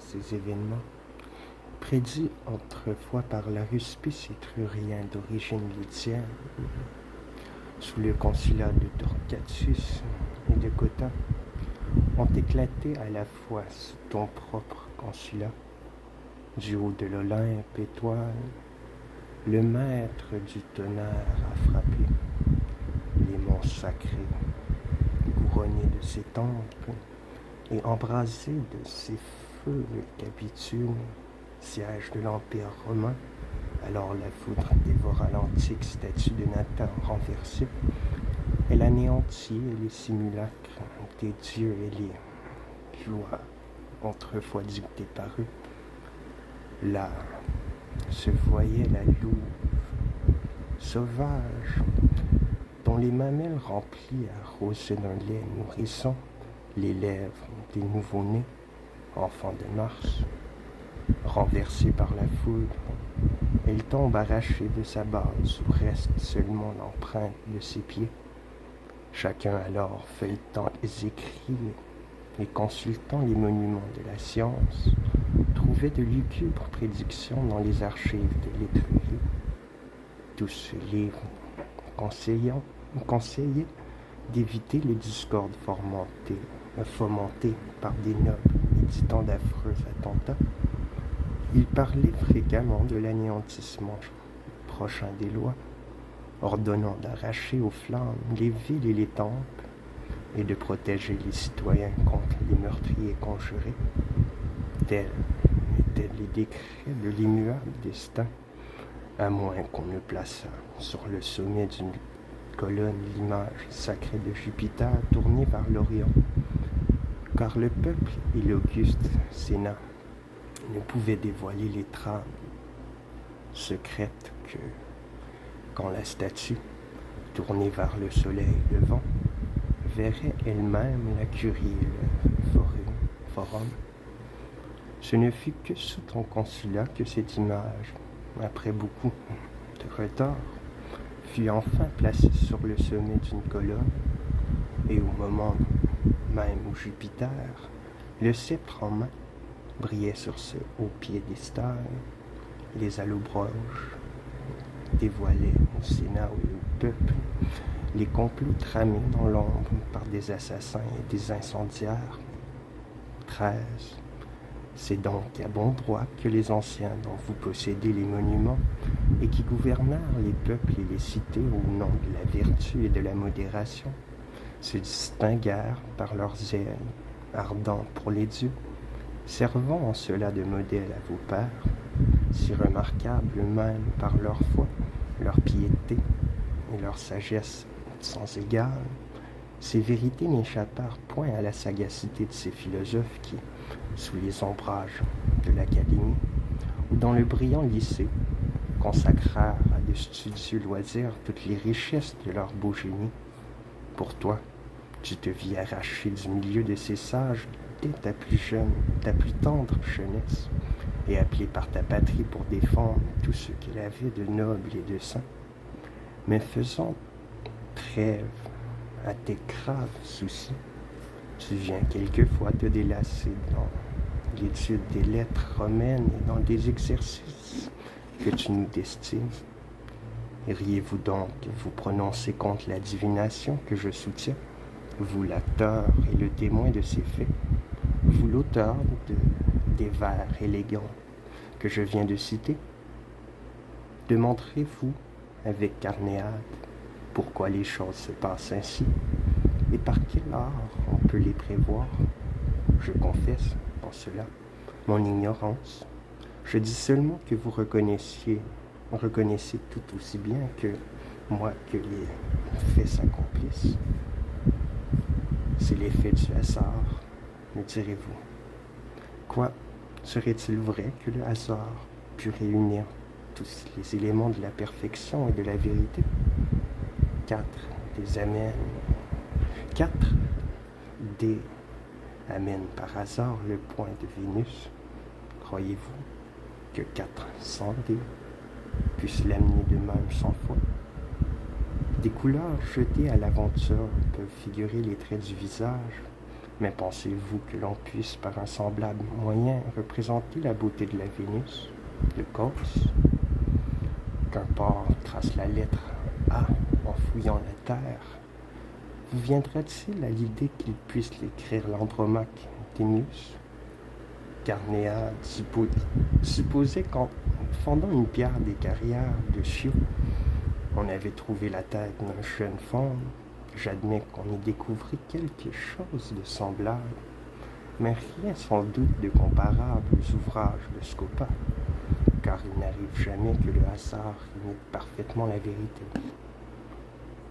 ces événements, prédits autrefois par l'aruspice étrurien d'origine lydienne, sous le consulat de Torquatus et de Cotta, ont éclaté à la fois sous ton propre consulat. Du haut de l'Olympe étoile, le maître du tonnerre a frappé les monts sacrés, couronnés de ses temples et embrasés de ses feux le Capitole, siège de l'Empire romain. Alors la foudre dévora l'antique statue de Nathan renversée. Elle anéantit les simulacres des dieux et les lois autrefois dictées par eux. Là se voyait la louve sauvage, dont les mamelles remplies arrosaient d'un lait nourrissant les lèvres des nouveau-nés, enfants de Mars. Renversée par la foudre, elle tombe arrachée de sa base où reste seulement l'empreinte de ses pieds. Chacun alors feuilletant les écrits et consultant les monuments de la science, trouvait de lugubres prédictions dans les archives de l'Étrurie. Tous ces livres conseillaient d'éviter les discordes fomentées par des nobles méditant d'affreux attentats. Ils parlaient fréquemment de l'anéantissement prochain des lois, ordonnant d'arracher aux flammes les villes et les temples et de protéger les citoyens contre les meurtriers conjurés. Tels étaient les décrets de l'immuable destin, à moins qu'on ne plaçât sur le sommet d'une colonne l'image sacrée de Jupiter tournée vers l'Orient, car le peuple et l'auguste Sénat ne pouvaient dévoiler les trames secrètes que, quand la statue, tournée vers le soleil levant, verrait elle-même la curie et le forum. Ce ne fut que sous ton consulat que cette image, après beaucoup de retard, fut enfin placée sur le sommet d'une colonne, et au moment même où Jupiter, le sceptre en main, brillait sur ce haut piédestal, les allobroges dévoilaient au Sénat et au peuple les complots tramés dans l'ombre par des assassins et des incendiaires. 13. C'est donc à bon droit que les anciens dont vous possédez les monuments et qui gouvernèrent les peuples et les cités au nom de la vertu et de la modération se distinguèrent par leur zèle ardent pour les dieux, servant en cela de modèle à vos pères, si remarquables même par leur foi, leur piété et leur sagesse sans égale. Ces vérités n'échappèrent point à la sagacité de ces philosophes qui, sous les ombrages de l'Académie ou dans le brillant lycée, consacrèrent à de studieux loisirs toutes les richesses de leur beau génie. Pour toi, tu te vis arraché du milieu de ces sages dès ta plus tendre jeunesse, et appelé par ta patrie pour défendre tout ce qu'elle avait de noble et de saint. Mais faisant trêve à tes graves soucis, tu viens quelquefois te délasser dans l'étude des lettres romaines et dans des exercices que tu nous destines. Iriez-vous donc vous prononcer contre la divination que je soutiens, vous l'acteur et le témoin de ces faits, vous l'auteur des vers élégants que je viens de citer? Demanderez-vous avec Carnéade pourquoi les choses se passent ainsi et par quel art on peut les prévoir? Je confesse en cela mon ignorance. Je dis seulement que vous reconnaissez tout aussi bien que moi que les faits s'accomplissent. C'est l'effet du hasard, me direz-vous. Quoi, serait-il vrai que le hasard pût réunir tous les éléments de la perfection et de la vérité? 4 D amènent par hasard le point de Vénus. Croyez-vous que 400 D puissent l'amener de même 100 fois? Des couleurs jetées à l'aventure peuvent figurer les traits du visage, Mais pensez-vous que l'on puisse, par un semblable moyen, représenter la beauté de la Vénus, de Cos? Qu'un porc trace la lettre A en fouillant la terre, vous viendra-t-il à l'idée qu'il puisse l'écrire l'Andromaque d'Ennius? Carnéade supposait qu'en fendant une pierre des carrières de Chio, on avait trouvé la tête d'un jeune faune. J'admets qu'on y découvrit quelque chose de semblable, mais rien sans doute de comparable aux ouvrages de Scopa, car il n'arrive jamais que le hasard imite parfaitement la vérité.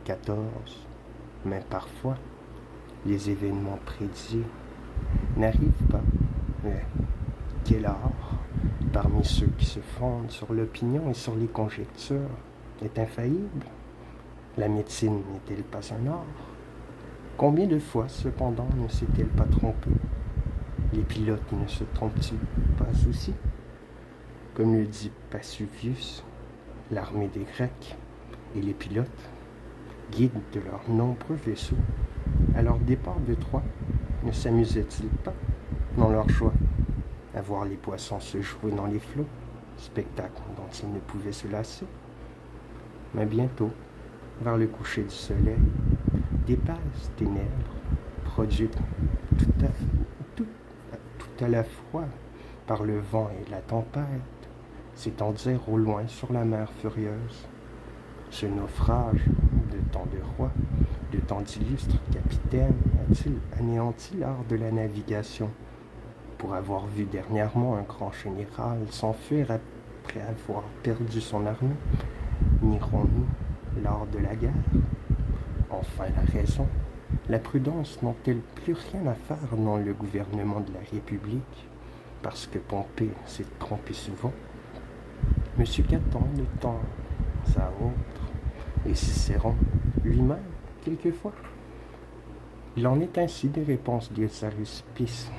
14. Mais parfois, les événements prédits n'arrivent pas. Mais quel art, parmi ceux qui se fondent sur l'opinion et sur les conjectures, est infaillible? La médecine n'est-elle pas un art? Combien de fois, cependant, ne s'est-elle pas trompée? Les pilotes ne se trompent-ils pas aussi? Comme le dit Pasuvius, l'armée des Grecs et les pilotes, guides de leurs nombreux vaisseaux, à leur départ de Troie, ne s'amusaient-ils pas, dans leur joie, à voir les poissons se jouer dans les flots, spectacle dont ils ne pouvaient se lasser? Mais bientôt, vers le coucher du soleil, d'épaisses ténèbres, produites tout à la fois par le vent et la tempête, s'étendirent au loin sur la mer furieuse. Ce naufrage de tant de rois, de tant d'illustres capitaines, a-t-il anéanti l'art de la navigation, pour avoir vu dernièrement un grand général s'enfuir après avoir perdu son armée? Nierons-nous l'art de la guerre? Enfin, la raison, la prudence n'ont-elles plus rien à faire dans le gouvernement de la République, parce que Pompée s'est trompé souvent? M. Caton, de temps à autre, et Cicéron lui-même, quelquefois. Il en est ainsi des réponses des aruspices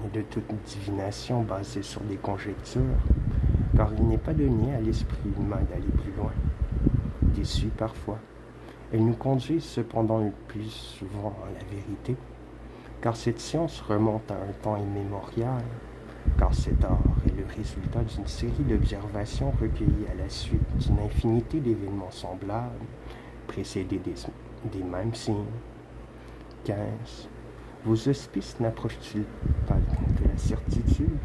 et de toute divination basée sur des conjectures, car il n'est pas donné à l'esprit humain d'aller plus loin. Déçu parfois, elles nous conduisent cependant le plus souvent à la vérité, car cette science remonte à un temps immémorial, car cet art est le résultat d'une série d'observations recueillies à la suite d'une infinité d'événements semblables, précédés des mêmes signes. 15. Vos auspices n'approchent-ils pas de la certitude?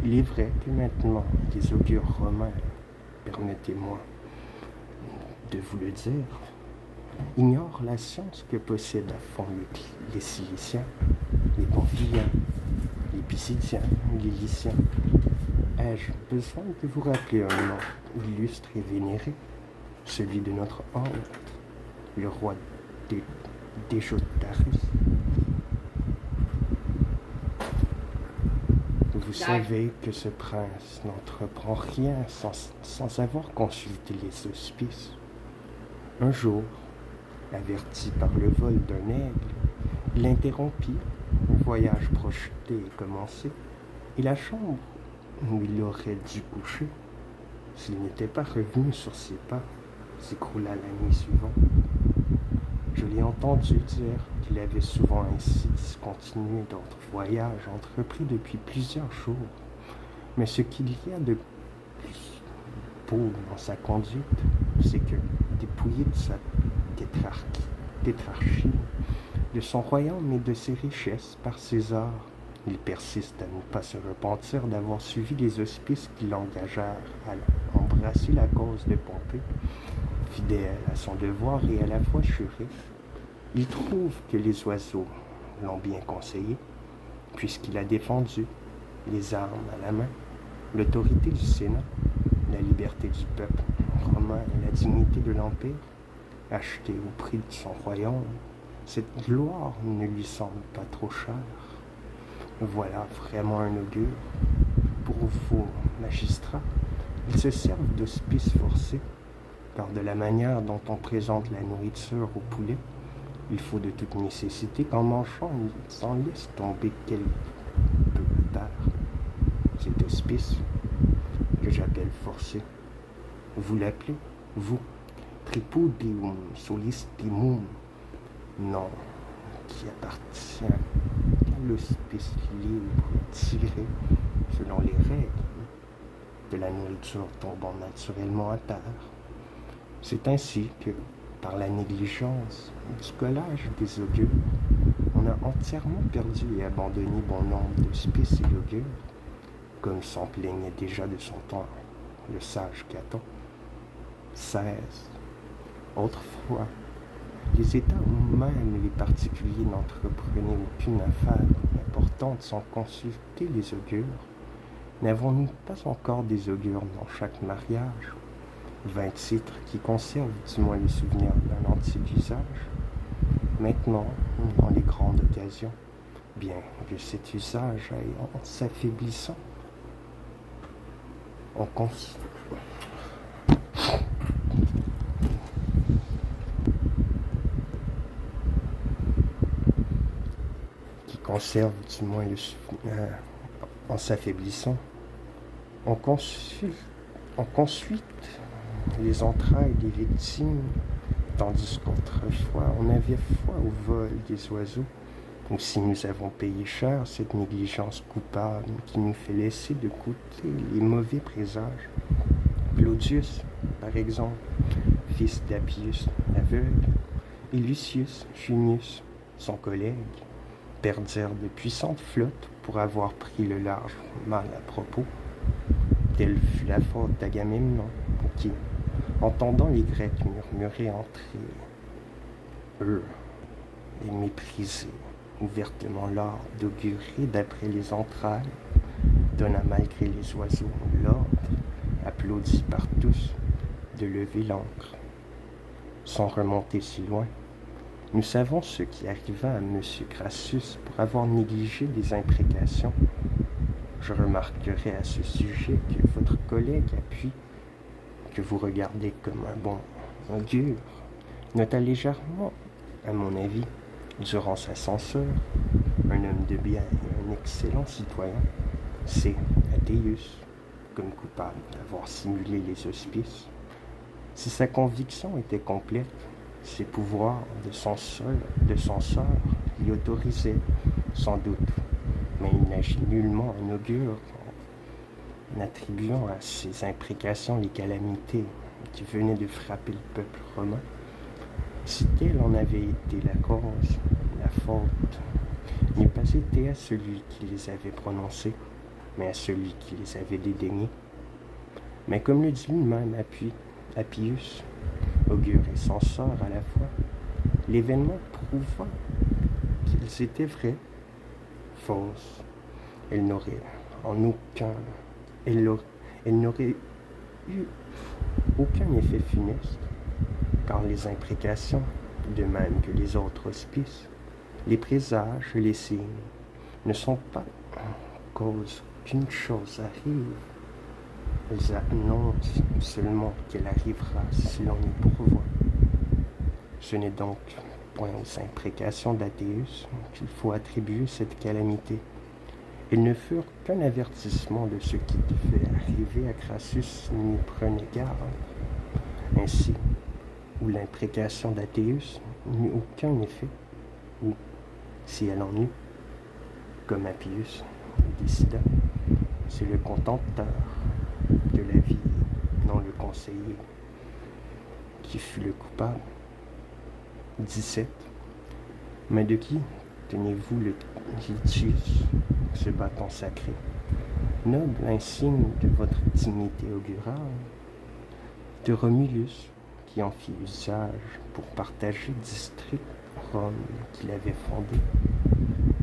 Il est vrai que maintenant, les augures romains, permettez-moi de vous le dire, ignorent la science que possèdent à fond les Ciliciens, les Pompéiens, les Pisidiens, les Lyciens. Ai-je besoin de vous rappeler un nom illustre et vénéré, celui de notre hôte, le roi Déjotarus? Vous savez que ce prince n'entreprend rien sans avoir consulté les auspices. Un jour, averti par le vol d'un aigle, il interrompit, un voyage projeté et commencé, et la chambre où il aurait dû coucher, s'il n'était pas revenu sur ses pas, s'écroula la nuit suivante. Je l'ai entendu dire qu'il avait souvent ainsi discontinué d'autres voyages entrepris depuis plusieurs jours, mais ce qu'il y a de plus beau dans sa conduite, c'est que, dépouillé de sa tétrarchie, de son royaume et de ses richesses par César, il persiste à ne pas se repentir d'avoir suivi les auspices qui l'engagèrent à embrasser la cause de Pompée. Fidèle à son devoir et à la fois juré, il trouve que les oiseaux l'ont bien conseillé, puisqu'il a défendu, les armes à la main, l'autorité du Sénat, la liberté du peuple romain et la dignité de l'Empire, acheté au prix de son royaume. Cette gloire ne lui semble pas trop chère. Voilà vraiment un augure. Pour vos magistrats, ils se servent d'hospices forcés, car de la manière dont on présente la nourriture au poulet, il faut de toute nécessité qu'en mangeant, il s'en laisse tomber quelque peu plus tard. Cet hospice, que j'appelle forcé, vous l'appelez, vous, tripudium solistimum, nom qui appartient l'hospice libre tiré, selon les règles, de la nourriture tombant naturellement à terre. C'est ainsi que, par la négligence du collage des augures, on a entièrement perdu et abandonné bon nombre d'hospices et d'augures, comme s'en plaignait déjà de son temps le sage Caton. 16. Autrefois, les États ou même les particuliers n'entreprenaient aucune affaire importante sans consulter les augures. N'avons-nous pas encore des augures dans chaque mariage? 20 titres qui conservent du moins les souvenirs d'un antique usage. Maintenant, dans les grandes occasions, bien que cet usage aille en s'affaiblissant, conserve du moins le souvenir en s'affaiblissant, on consulte les entrailles des victimes, tandis qu'autrefois on avait foi au vol des oiseaux. Aussi nous avons payé cher cette négligence coupable qui nous fait laisser de côté les mauvais présages. Claudius, par exemple, fils d'Appius l'aveugle, et Lucius Junius, son collègue, perdirent de puissantes flottes pour avoir pris le large mal à propos. Telle fut la faute d'Agamemnon, qui, entendant les Grecs murmurer entre eux et mépriser ouvertement l'art d'augurer d'après les entrailles, donna malgré les oiseaux l'ordre, applaudi par tous, de lever l'ancre. Sans remonter si loin, nous savons ce qui arriva à M. Crassus pour avoir négligé des imprécations. Je remarquerai à ce sujet que votre collègue appuie, que vous regardez comme un bon augure, nota légèrement, à mon avis, durant sa censure, un homme de bien et un excellent citoyen, c'est Athéus, comme coupable d'avoir simulé les hospices. Si sa conviction était complète, ses pouvoirs de censeur l'y autorisaient, sans doute, mais il n'agit nullement en augure en attribuant à ces imprécations les calamités qui venaient de frapper le peuple romain. Si telle en avait été la cause, la faute n'eût pas été à celui qui les avait prononcées, mais à celui qui les avait dédaignées. Mais comme le dit lui-même Appius, augure et censeur à la fois, l'événement prouva qu'ils étaient vrais, fausses. Elle n'aurait eu aucun effet funeste, car les imprécations, de même que les autres auspices, les présages et les signes, ne sont pas cause qu'une chose arrive. Elles annoncent seulement qu'elle arrivera si l'on y pourvoit. Ce n'est donc point aux imprécations d'Athéus qu'il faut attribuer cette calamité. Elles ne furent qu'un avertissement de ce qui devait arriver à Crassus s'il n'y prenait garde. Ainsi, où l'imprécation d'Athéus n'eut aucun effet, ou, si elle en eut, comme Appius le décida, c'est le contempteur de la vie, non le conseiller, qui fut le coupable. 17. Mais de qui tenez-vous le Litius, ce bâton sacré, noble insigne de votre dignité augurale? De Romulus, qui en fit usage pour partager district Rome qu'il avait fondé.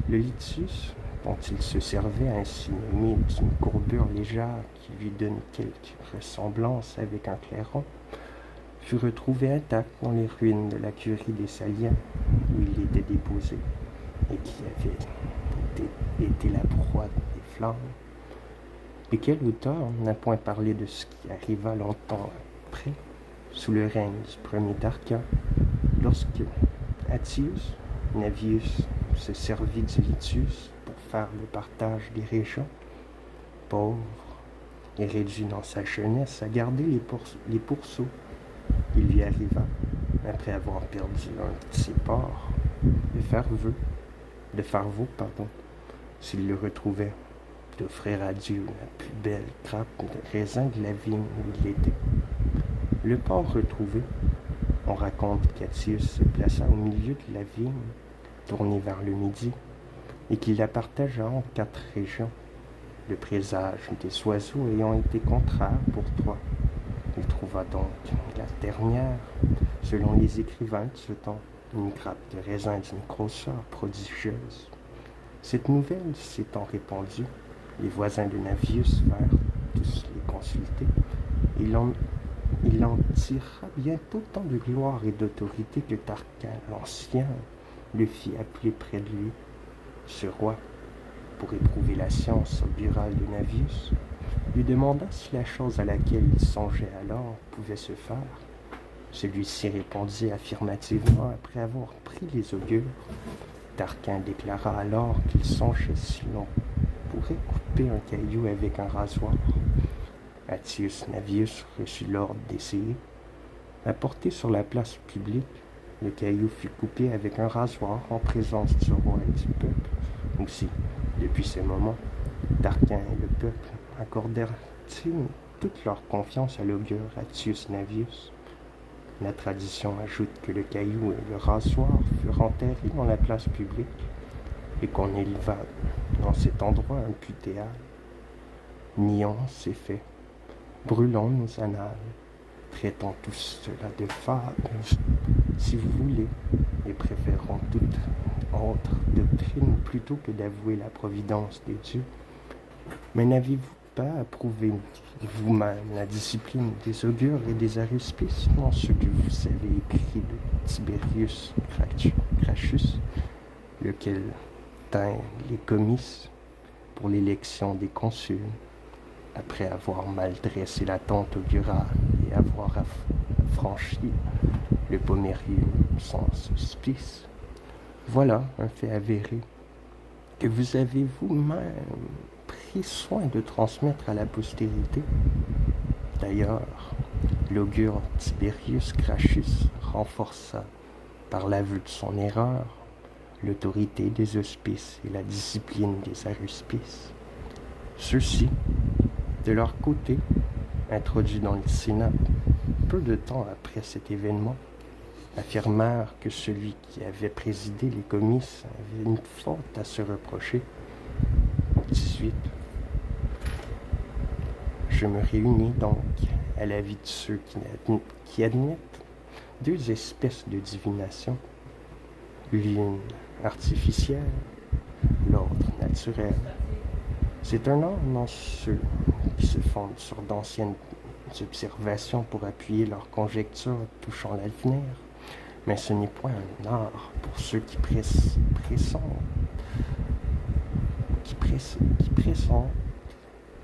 Le Litius, dont il se servait ainsi nommé d'une courbure légère qui lui donne quelque ressemblance avec un clairon, fut retrouvé intact dans les ruines de la curie des Saliens, où il était déposé, et qui avait été la proie des flammes. Et quel auteur n'a point parlé de ce qui arriva longtemps après, sous le règne du premier Darquin, lorsque Attius Navius se servit du Litius pour faire le partage des régions? Pauvre et réduit dans sa jeunesse à garder les pourceaux, il lui arriva, après avoir perdu un de ses porcs, de faire vœu, s'il le retrouvait, d'offrir à Dieu la plus belle grappe de raisin de la vigne où il était. Le porc retrouvé, on raconte qu'Atius se plaça au milieu de la vigne, tournée vers le midi, et qu'il la partagea en 4 régions, le présage des oiseaux ayant été contraire pour 3. Il trouva donc la dernière, selon les écrivains de ce temps, une grappe de raisin d'une grosseur prodigieuse. Cette nouvelle s'étant répandue, les voisins de Navius vinrent tous les consulter, et il en tira bientôt tant de gloire et d'autorité que Tarquin l'Ancien le fit appeler près de lui. Ce roi, pour éprouver la science augurale de Navius, lui demanda si la chose à laquelle il songeait alors pouvait se faire. Celui-ci répondit affirmativement après avoir pris les augures. Tarquin déclara alors qu'il songeait si l'on pourrait couper un caillou avec un rasoir. Atius Navius reçut l'ordre d'essayer. Apporté sur la place publique, le caillou fut coupé avec un rasoir en présence du roi et du peuple. Aussi, depuis ce moment, Tarquin et le peuple accordèrent-ils toute leur confiance à l'augure Atius Navius. La tradition ajoute que le caillou et le rasoir furent enterrés dans la place publique et qu'on éleva dans cet endroit un putéal. Nions ces faits, brûlons nos annales, traitons tout cela de fable, si vous voulez, et préférons toute autre doctrine plutôt que d'avouer la providence des dieux. Mais n'avez-vous pas approuvé vous-même la discipline des augures et des aruspices dans ce que vous avez écrit de Tiberius Gracchus, lequel tint les comices pour l'élection des consuls, après avoir mal dressé la tente augurale et avoir affranchi le Pomerium sans auspice? Voilà un fait avéré que vous avez vous-même pris soin de transmettre à la postérité. D'ailleurs, l'augure Tiberius Gracchus renforça, par l'aveu de son erreur, l'autorité des auspices et la discipline des aruspices. Ceux-ci, de leur côté, introduits dans le Sénat peu de temps après cet événement, affirmèrent que celui qui avait présidé les comices avait une faute à se reprocher. 18. Je me réunis donc à l'avis de ceux qui admettent 2 espèces de divination, l'une artificielle, l'autre naturelle. C'est un art dans ceux qui se fondent sur d'anciennes observations pour appuyer leurs conjectures touchant l'avenir, mais ce n'est point un art pour ceux qui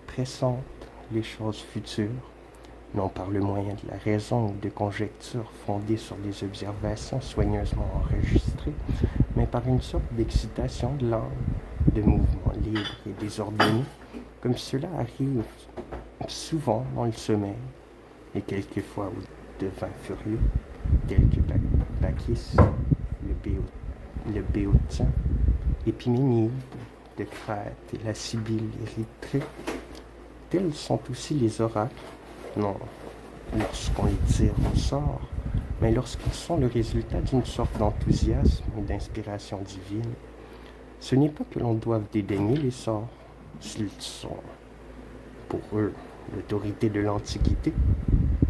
pressentent les choses futures, non par le moyen de la raison ou de conjectures fondées sur des observations soigneusement enregistrées, mais par une sorte d'excitation de l'âme, de mouvements libres et désordonnés, comme cela arrive souvent dans le sommeil, et quelquefois au devin furieux, tels que Bacchis, le Béotien, Épiménide de Crète et la Sibylle Érythrée. Tels sont aussi les oracles, non lorsqu'on les tire au sort, mais lorsqu'ils sont le résultat d'une sorte d'enthousiasme et d'inspiration divine. Ce n'est pas que l'on doive dédaigner les sorts, s'ils sont, pour eux, l'autorité de l'Antiquité,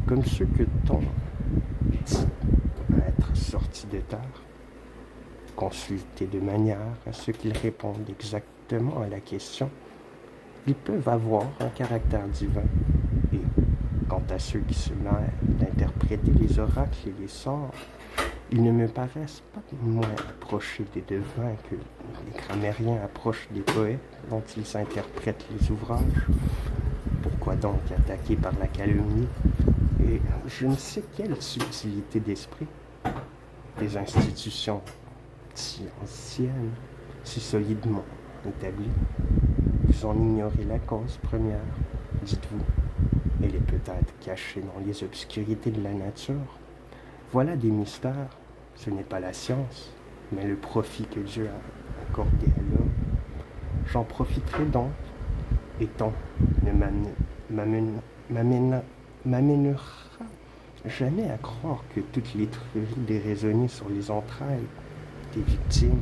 comme ceux que ton dit être sortis de terre, consultés de manière à ce qu'ils répondent exactement à la question. Ils peuvent avoir un caractère divin, et quant à ceux qui se mêlent d'interpréter les oracles et les sorts, ils ne me paraissent pas moins approchés des devins que les grammairiens approchent des poètes dont ils interprètent les ouvrages. Pourquoi donc attaquer par la calomnie et je ne sais quelle subtilité d'esprit des institutions si anciennes, si solidement établies? Vous en ignorez la cause première, dites-vous. Elle est peut-être cachée dans les obscurités de la nature. Voilà des mystères. Ce n'est pas la science, mais le profit que Dieu a accordé à l'homme. J'en profiterai donc, et ton ne m'amènera jamais à croire que toutes les truanderies déraisonnées sur les entrailles des victimes,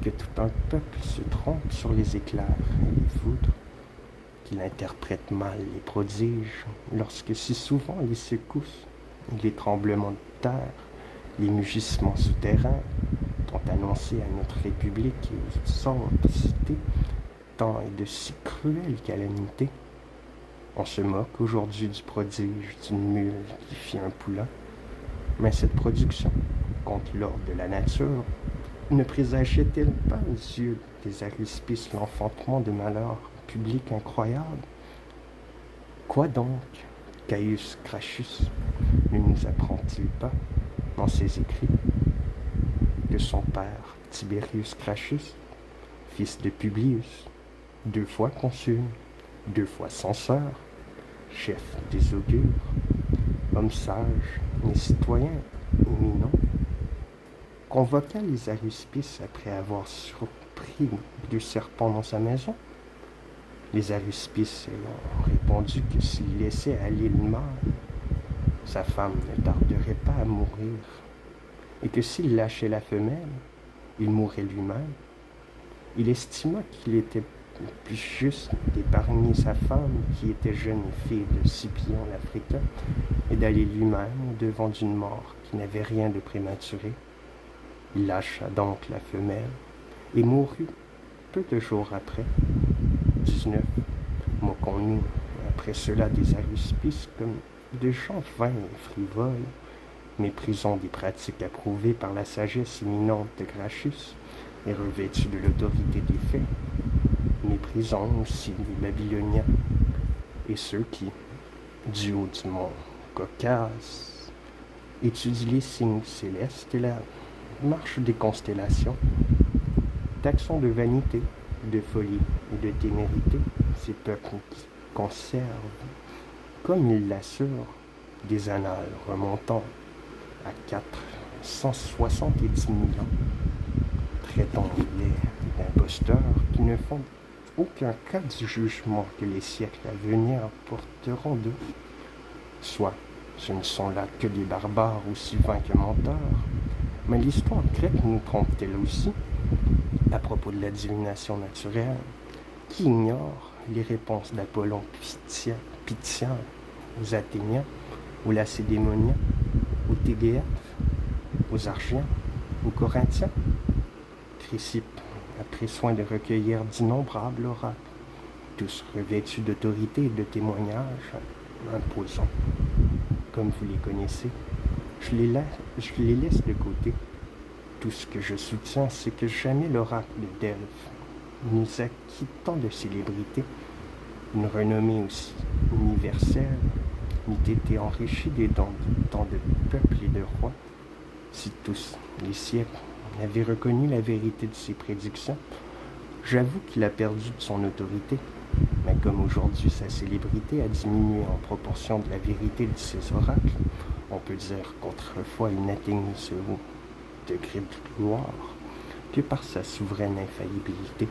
que tout un peuple se trompe sur les éclairs et les foudres, qu'il interprète mal les prodiges, lorsque si souvent les secousses, les tremblements de terre, les mugissements souterrains ont annoncé à notre République et aux autres cités tant et de si cruelles calamités. On se moque aujourd'hui du prodige d'une mule qui fit un poulain, mais cette production, contre l'ordre de la nature, ne présageait-elle pas aux yeux des aruspices l'enfantement de malheurs publics incroyables? Quoi donc, Caius Gracchus ne nous apprend-il pas, dans ses écrits, que son père, Tiberius Gracchus, fils de Publius, 2 fois consul, 2 fois censeur, chef des augures, homme sage et citoyen éminent, convoqua les aruspices après avoir surpris 2 serpents dans sa maison. Les aruspices ayant répondu que s'il laissait aller le mâle, sa femme ne tarderait pas à mourir, et que s'il lâchait la femelle, il mourrait lui-même. Il estima qu'il était plus juste d'épargner sa femme, qui était jeune et fille de Scipion l'Africain, et d'aller lui-même au-devant d'une mort qui n'avait rien de prématuré. Il lâcha donc la femelle et mourut peu de jours après. 19. Moquons-nous après cela des aruspices comme de gens vains et frivoles, méprisant des pratiques approuvées par la sagesse éminente de Gracchus et revêtues de l'autorité des faits, méprisant aussi les Babyloniens et ceux qui, du haut du mont Caucase, étudient les signes célestes et la marche des constellations, taxant de vanité, de folie et de témérité ces peuples qui conservent, comme ils l'assurent, des annales remontant à 470 000 ans, traitons-les d'imposteurs qui ne font aucun cas du jugement que les siècles à venir porteront d'eux. Soit ce ne sont là que des barbares aussi vains que menteurs, mais l'histoire grecque nous trompe-t-elle aussi à propos de la divination naturelle? Qui ignore les réponses d'Apollon Pythien aux Athéniens, aux Lacédémoniens, aux Tégéates, aux Argiens, aux Corinthiens? Chrysippe a pris soin de recueillir d'innombrables oracles, tous revêtus d'autorité et de témoignages imposants. Comme vous les connaissez, je les laisse de côté. Tout ce que je soutiens, c'est que jamais l'oracle de Delphes nous acquit tant de célébrité, une renommée aussi universelle, n'eût été enrichie des dons de tant de peuples et de rois, si tous les siècles avaient reconnu la vérité de ses prédictions. J'avoue qu'il a perdu de son autorité, mais comme aujourd'hui sa célébrité a diminué en proportion de la vérité de ses oracles, on peut dire qu'autrefois il n'atteignait ce haut degré de gloire que par sa souveraine infaillibilité.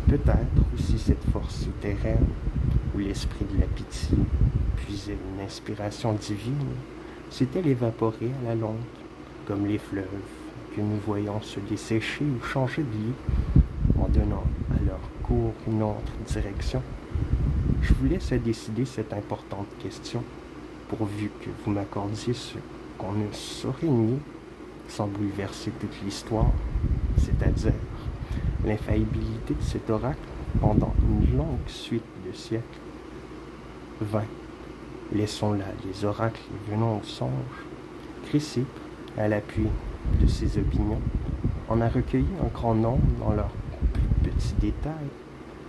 Peut-être aussi cette force souterraine où l'esprit de la pitié puisait une inspiration divine s'est-elle évaporée à la longue, comme les fleuves que nous voyons se dessécher ou changer de lit en donnant à leur cours une autre direction. Je vous laisse à décider cette importante question, pourvu que vous m'accordiez ce qu'on ne saurait nier sans bouleverser toute l'histoire, c'est-à-dire l'infaillibilité de cet oracle pendant une longue suite de siècles. 20. Laissons là les oracles et venons aux songes. Chrysippe, à l'appui de ses opinions, en a recueilli un grand nombre dans leurs plus petits détails,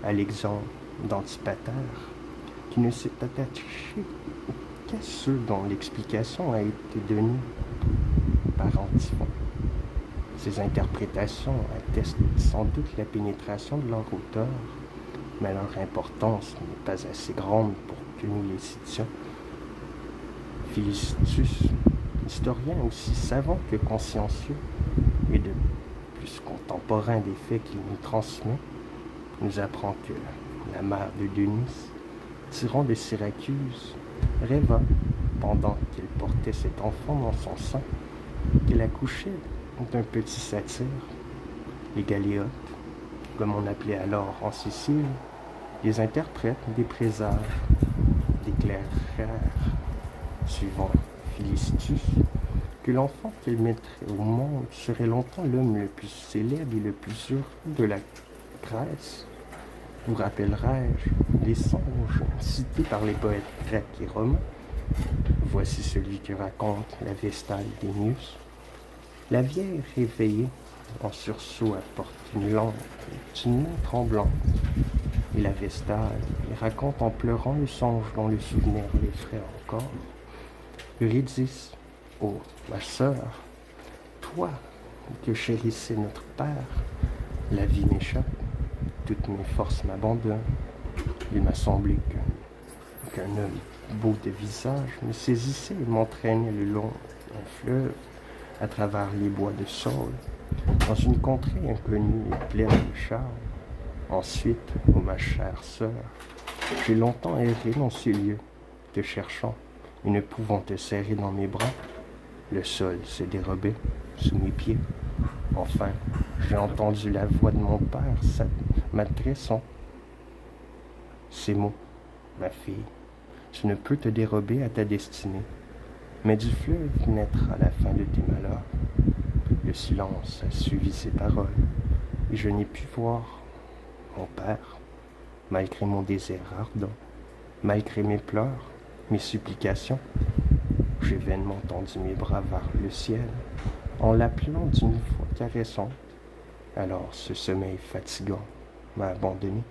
à l'exemple d'Antipater, qui ne s'est attaché qu'à ceux dont l'explication a été donnée par Antiphon. Ces interprétations attestent sans doute la pénétration de leur auteur, mais leur importance n'est pas assez grande pour que nous les citions. Philistus, historien aussi savant que consciencieux, et de plus contemporain des faits qu'il nous transmet, nous apprend que la mère de Denise, tyran de Syracuse, rêva, pendant qu'elle portait cet enfant dans son sein, qu'elle accouchait d'un petit satyre. Les galéotes, comme on appelait alors en Sicile, les interprètes des présages, déclarèrent, suivant Philistus, que l'enfant qu'elle mettrait au monde serait longtemps l'homme le plus célèbre et le plus heureux de la Grèce. Vous rappellerai-je les songes cités par les poètes grecs et romains? Voici celui que raconte la Vestale d'Ennius. La vieille réveillée en sursaut apporte une lampe d'une main tremblante. Et la Vestale raconte en pleurant le songe dont le souvenir l'effraie encore. Eurydice, ô ma sœur, toi que chérissait notre père, la vie m'échappe, toutes mes forces m'abandonnent. Il m'a semblé qu'un homme beau de visage me saisissait et m'entraînait le long d'un fleuve, à travers les bois de saule, dans une contrée inconnue et pleine de charme. Ensuite, ô ma chère sœur, j'ai longtemps erré dans ces lieux, te cherchant et ne pouvant te serrer dans mes bras. Le sol s'est dérobé sous mes pieds. Enfin, j'ai entendu la voix de mon père m'adressant ces mots. Ma fille, tu ne peux te dérober à ta destinée, mais du fleuve naîtra la fin de tes malheurs. Le silence a suivi ces paroles, et je n'ai pu voir mon père, malgré mon désir ardent, malgré mes pleurs, mes supplications. J'ai vainement tendu mes bras vers le ciel, en l'appelant d'une voix caressante. Alors ce sommeil fatigant m'a abandonné.